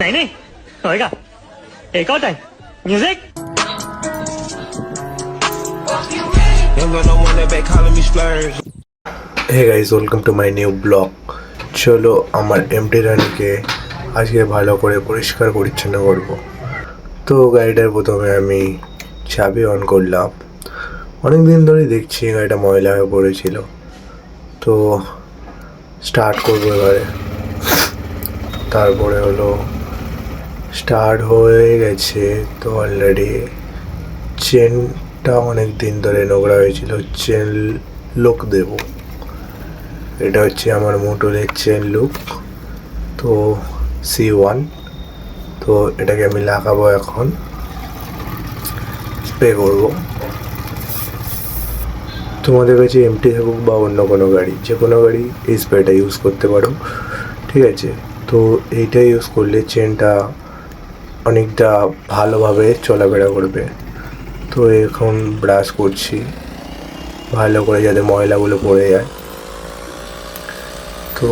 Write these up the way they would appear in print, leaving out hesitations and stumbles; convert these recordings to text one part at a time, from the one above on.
नहीं नहीं होएगा एक और time music hey guys welcome to my new blog. চলো আমার এমটি রানিকে আজকে ভালো করে পরিষ্কার পরিচ্ছন্ন করব। তো গাড়িটার প্রথমে আমি চাবি অন করলাম। অনেক দিন ধরে দেখছি গাড়িটা ময়লা হয়ে পড়েছিল, তো স্টার্ট করবো এবারে। তারপরে হলো স্টার্ট হয়ে গেছে। তো অলরেডি চেনটা অনেক দিন ধরে নোংরা হয়েছিল, চেন লুক দেব। এটা হচ্ছে আমার মোটরের চেন লুক, তো C1। তো এটাকে আমি লাগাবো, এখন স্প্রে করব। তোমাদের কাছে এমটি থাকুক বা অন্য কোনো গাড়ি, যে কোনো গাড়ি এই স্প্রেটা ইউজ করতে পারো, ঠিক আছে। তো এইটা ইউজ করলে চেনটা অনেকটা ভালোভাবে চলাফেরা করবে। তো এখন ব্রাশ করছি ভালো করে যাতে ময়লাগুলো পড়ে যায়। তো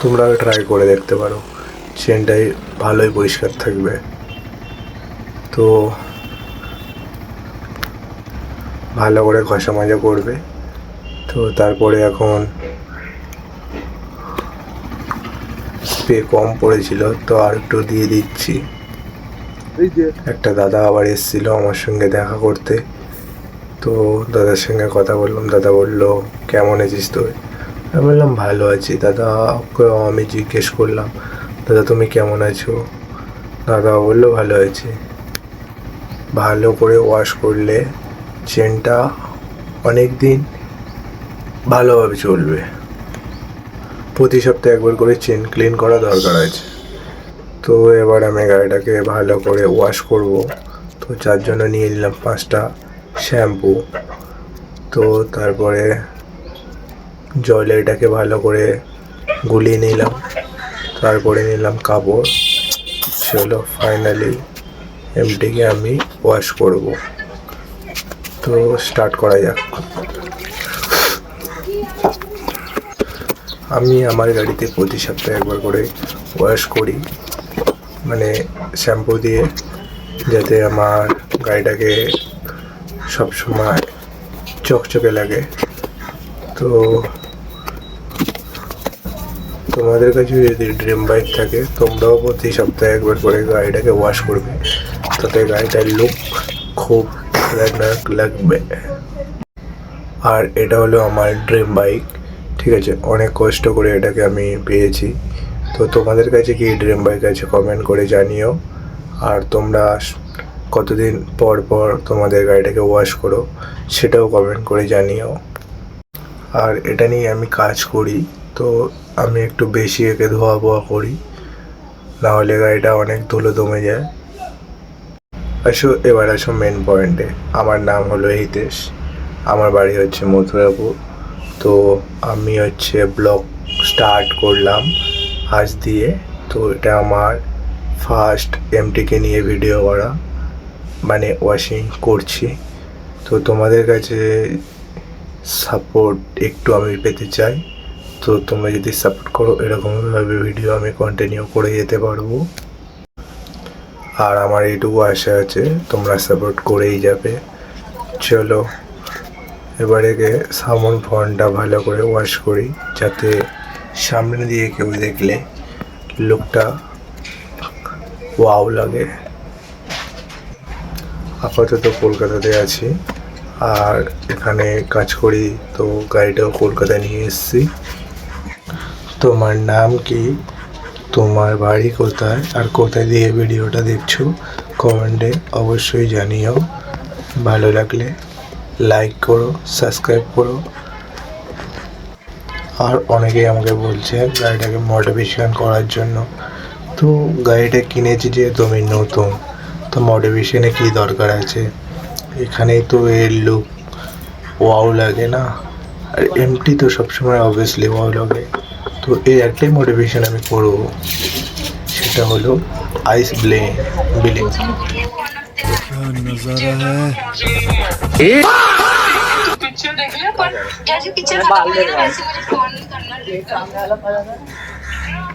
তোমরা ট্রাই করে দেখতে পারো, চেনটাই ভালোই পরিষ্কার থাকবে। তো ভালো করে ঘষা মাজা করবে। তো তারপরে এখন স্প্রে কম পড়েছিল, তো আর একটু দিয়ে দিচ্ছি। একটা দাদা আবার এসেছিলো আমার সঙ্গে দেখা করতে, তো দাদার সঙ্গে কথা বললাম। দাদা বললো কেমন আছিস তুই? আমি বললাম ভালো আছি দাদা। আমি জিজ্ঞেস করলাম দাদা তুমি কেমন আছো? দাদা বললো ভালো আছি। ভালো করে ওয়াশ করলে চেনটা অনেক দিন ভালোভাবে চলবে। প্রতি সপ্তাহে একবার করে চেন ক্লিন করা দরকার আছে। তো এবার আমি গাড়িটাকে ভালো করে ওয়াশ করব। তো যার জন্য নিয়ে নিলাম 5টা শ্যাম্পু। তো তারপরে জলে এটাকে ভালো করে গুলিয়ে নিলাম, তারপরে নিলাম কাপড়। চলো ফাইনালি এমটিকে আমি ওয়াশ করব। তো স্টার্ট করা যাক। আমি আমার গাড়িতে প্রতি সপ্তাহে একবার করে ওয়াশ করি, মানে শ্যাম্পু দিয়ে, যাতে আমার গাড়িটাকে সবসময় চকচকে লাগে। তো তোমাদের কাছে যদি ড্রিম বাইক থাকে, তোমরাও প্রতি সপ্তাহে একবার করে গাড়িটাকে ওয়াশ করবে, তাতে গাড়িটার লুক খুব লাগবে। আর এটা হলো আমার ড্রিম বাইক, ঠিক আছে। অনেক কষ্ট করে এটাকে আমি পেয়েছি। তো তোমাদের কাছে কি ড্রিম বাইক আছে কমেন্ট করে জানিও। আর তোমরা কতদিন পর পর তোমাদের গাড়িটাকে ওয়াশ করো সেটাও কমেন্ট করে জানিও। আর এটা নিয়ে আমি কাজ করি, তো আমি একটু বেশি একে ধোয়া বোয়া করি, নাহলে গাড়িটা অনেক ধুলো দমে যায়। এবার আসো মেন পয়েন্টে। আমার নাম হলো হিতেশ, আমার বাড়ি হচ্ছে মথুরাপুর। তো আমি হচ্ছে ব্লগ স্টার্ট করলাম আজ দিয়ে। তো এটা আমার ফার্স্ট এমটিকে নিয়ে ভিডিও করা, মানে ওয়াশিং করছি। তো তোমাদের কাছে সাপোর্ট একটু আমি পেতে চাই। তো তোমরা যদি সাপোর্ট করো, এরকমভাবে ভিডিও আমি কন্টিনিউ করে যেতে পারবো। আর আমার এইটুকু আশা আছে তোমরা সাপোর্ট করেই যাবে। চলো এবারে সামন ফোনটা ভালো করে ওয়াশ করি, যাতে সামনে দিয়ে কেউ দেখলে লুকটা ওয়াও লাগে। আপাতত কলকাতাতে আছি আর এখানে কাজ করি, তো গাড়িটাও কলকাতায় নিয়ে এসেছি। তোমার নাম কি, তোমার বাড়ি কোথায়, আর কোথায় দিয়ে ভিডিওটা দেখছো কমেন্টে অবশ্যই জানিও। ভালো লাগলে লাইক করো, সাবস্ক্রাইব করো। আর অনেকেই আমাকে বলছে গাড়িটাকে মডিফিকেশন করার জন্য। তো গাড়িটা কিনেছি যে তুমি নতুন, তো মডিফিকেশনে কী দরকার আছে? এখানেই তো এর লুক ওয়াও লাগে না? আর এমটি তো সবসময় অবভিয়াসলি ওয়াও লাগে। তো এই একটাই মোটিভেশন আমি করব, সেটা হলো আইস বিলিং।